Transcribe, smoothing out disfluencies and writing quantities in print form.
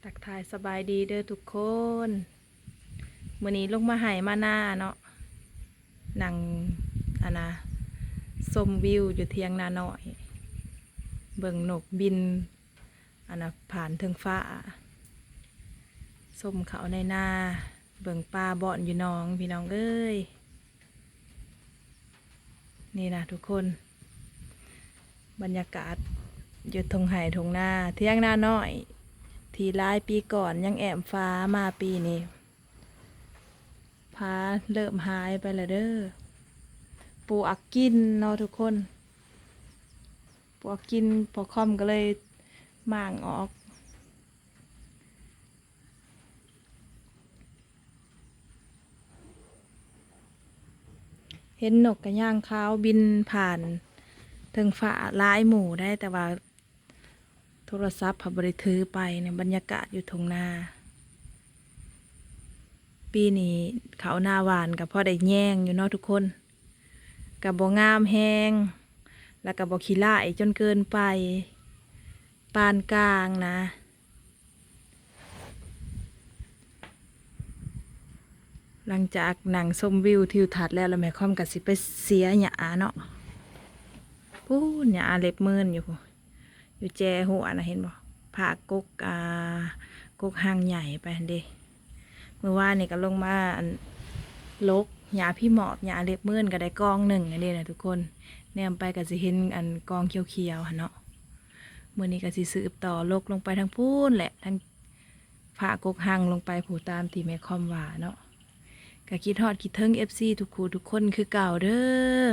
ทักทายสบายดีเด้อทุกคนมื้อนี้ลงมาไห้มาหน้าเนาะนั่งชมวิวอยู่เทียงนาหน่อย เบิ่งนกบินผ่านเทิงฟ้าชมเขาในนาเบิ่งปลาบ่อนอยู่น้องพี่น้องเอ้ยนี่นะทุกคนบรรยากาศอยู่ทงไห่ทงนาเทียงนาน้อยที่หลายปีก่อนยังแอมฟ้ามาปีนี้ฟ้าเริ่มหายไปแล้วเด้อปูอักกินเนาะทุกคนปูอักกินพอค่อมก็เลยหม่างออกเห็นนกกระย่างขาวบินผ่านเทิงฟ้าหลายหมู่ได้แต่ว่าโทรศัพท์พบริถือไปในบรรยากาศอยู่ทงนาปีนี้เขาหน้าหวานกับพ่อได้แย่งอยู่เนาะทุกคนกับบ่งามแห้งแล้วกับบ่ขี้ร้ายจนเกินไปปานกลางนะหลังจากหนังชมวิวทิวทัศน์แล้วแม่ค่อมกับสิไปเสียหญ้าเนาะพูนหญ้าเล็บมืนอยู่แจหัวนะเห็นบ่ผ่ากกกหางใหญ่ไปเด้เมื่อวานนี่ก็ลงมาลกหญ้าพี่หมอบหญ้าเล็บมืนก็ได้กองหนึ่งอันนี้นะทุกคนแนมไปก็สิเห็นกองเขียวๆหั่นเนาะมื้อนี้ก็สิสืบต่อลกลงไปทางพูนแหละทางผ่ากกหางลงไปผู้ตามที่แม่ค่อมว่าเนาะก็คิดฮอดคิดถึง FC ทุกคู่ทุกคนคือเก่าเด้อ